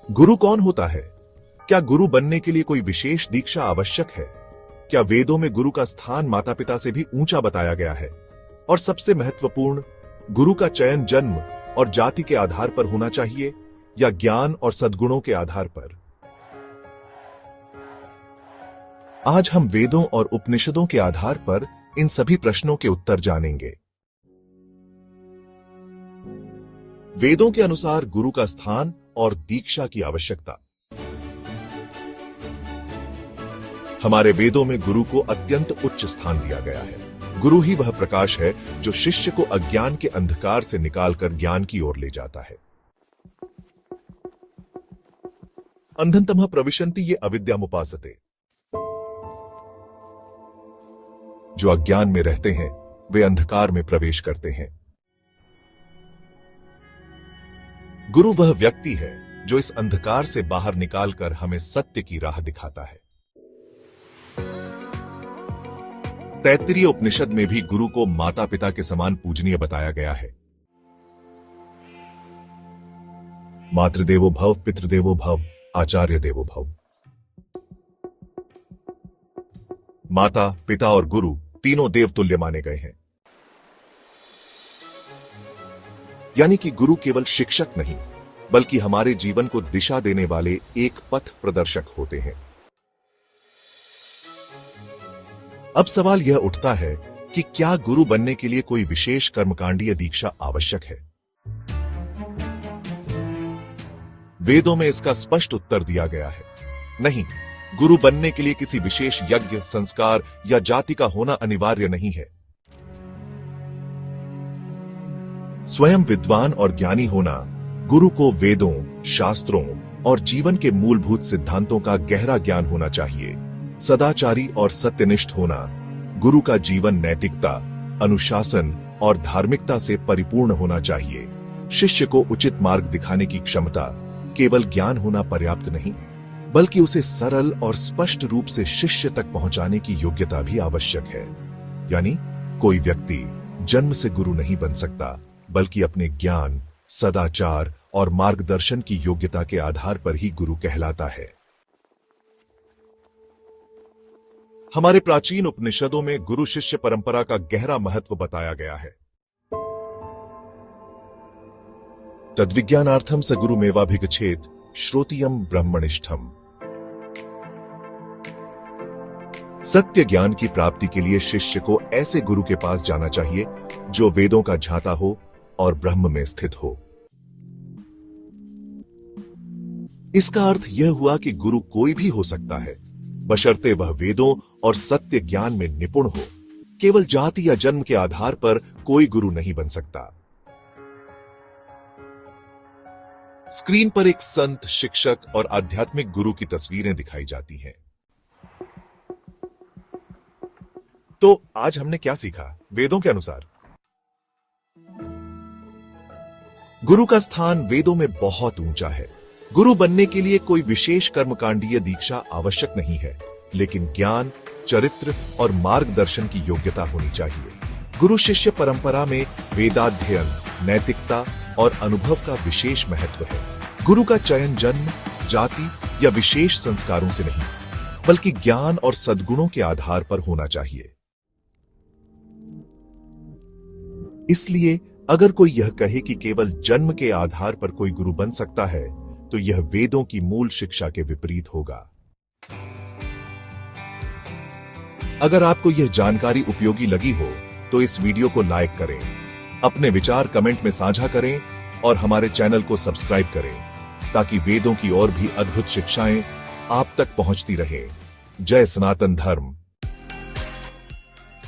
गुरु कौन होता है? क्या गुरु बनने के लिए कोई विशेष दीक्षा आवश्यक है? क्या वेदों में गुरु का स्थान माता पिता से भी ऊंचा बताया गया है? और सबसे महत्वपूर्ण, गुरु का चयन जन्म और जाति के आधार पर होना चाहिए या ज्ञान और सद्गुणों के आधार पर? आज हम वेदों और उपनिषदों के आधार पर इन सभी प्रश्नों के उत्तर जानेंगे। वेदों के अनुसार गुरु का स्थान और दीक्षा की आवश्यकता। हमारे वेदों में गुरु को अत्यंत उच्च स्थान दिया गया है। गुरु ही वह प्रकाश है जो शिष्य को अज्ञान के अंधकार से निकालकर ज्ञान की ओर ले जाता है। अंधन्तमः प्रविशन्ति ये अविद्यामुपासते। जो अज्ञान में रहते हैं वे अंधकार में प्रवेश करते हैं। गुरु वह व्यक्ति है जो इस अंधकार से बाहर निकालकर हमें सत्य की राह दिखाता है। तैत्तिरीय उपनिषद में भी गुरु को माता पिता के समान पूजनीय बताया गया है। मातृदेवो भव, पितृदेवो भव, आचार्य देवो भव। माता, पिता और गुरु तीनों देवतुल्य माने गए हैं। यानी कि गुरु केवल शिक्षक नहीं बल्कि हमारे जीवन को दिशा देने वाले एक पथ प्रदर्शक होते हैं। अब सवाल यह उठता है कि क्या गुरु बनने के लिए कोई विशेष कर्मकांडीय दीक्षा आवश्यक है? वेदों में इसका स्पष्ट उत्तर दिया गया है, नहीं। गुरु बनने के लिए किसी विशेष यज्ञ, संस्कार या जाति का होना अनिवार्य नहीं है। स्वयं विद्वान और ज्ञानी होना, गुरु को वेदों, शास्त्रों और जीवन के मूलभूत सिद्धांतों का गहरा ज्ञान होना चाहिए। सदाचारी और सत्यनिष्ठ होना, गुरु का जीवन नैतिकता, अनुशासन और धार्मिकता से परिपूर्ण होना चाहिए। शिष्य को उचित मार्ग दिखाने की क्षमता, केवल ज्ञान होना पर्याप्त नहीं बल्कि उसे सरल और स्पष्ट रूप से शिष्य तक पहुंचाने की योग्यता भी आवश्यक है। यानी कोई व्यक्ति जन्म से गुरु नहीं बन सकता बल्कि अपने ज्ञान, सदाचार और मार्गदर्शन की योग्यता के आधार पर ही गुरु कहलाता है। हमारे प्राचीन उपनिषदों में गुरु शिष्य परंपरा का गहरा महत्व बताया गया है। तद्विज्ञानार्थम स गुरुमेवाभिगच्छेत् श्रोतियम ब्रह्मनिष्ठम। सत्य ज्ञान की प्राप्ति के लिए शिष्य को ऐसे गुरु के पास जाना चाहिए जो वेदों का झांता हो और ब्रह्म में स्थित हो। इसका अर्थ यह हुआ कि गुरु कोई भी हो सकता है, बशर्ते वह वेदों और सत्य ज्ञान में निपुण हो। केवल जाति या जन्म के आधार पर कोई गुरु नहीं बन सकता। स्क्रीन पर एक संत, शिक्षक और आध्यात्मिक गुरु की तस्वीरें दिखाई जाती हैं। तो आज हमने क्या सीखा? वेदों के अनुसार गुरु का स्थान वेदों में बहुत ऊंचा है। गुरु बनने के लिए कोई विशेष कर्मकांडीय दीक्षा आवश्यक नहीं है, लेकिन ज्ञान, चरित्र और मार्गदर्शन की योग्यता होनी चाहिए। गुरु शिष्य परंपरा में वेदाध्ययन, नैतिकता और अनुभव का विशेष महत्व है। गुरु का चयन जन्म, जाति या विशेष संस्कारों से नहीं बल्कि ज्ञान और सद्गुणों के आधार पर होना चाहिए। इसलिए अगर कोई यह कहे कि केवल जन्म के आधार पर कोई गुरु बन सकता है तो यह वेदों की मूल शिक्षा के विपरीत होगा। अगर आपको यह जानकारी उपयोगी लगी हो तो इस वीडियो को लाइक करें, अपने विचार कमेंट में साझा करें और हमारे चैनल को सब्सक्राइब करें ताकि वेदों की और भी अद्भुत शिक्षाएं आप तक पहुंचती रहें। जय सनातन धर्म।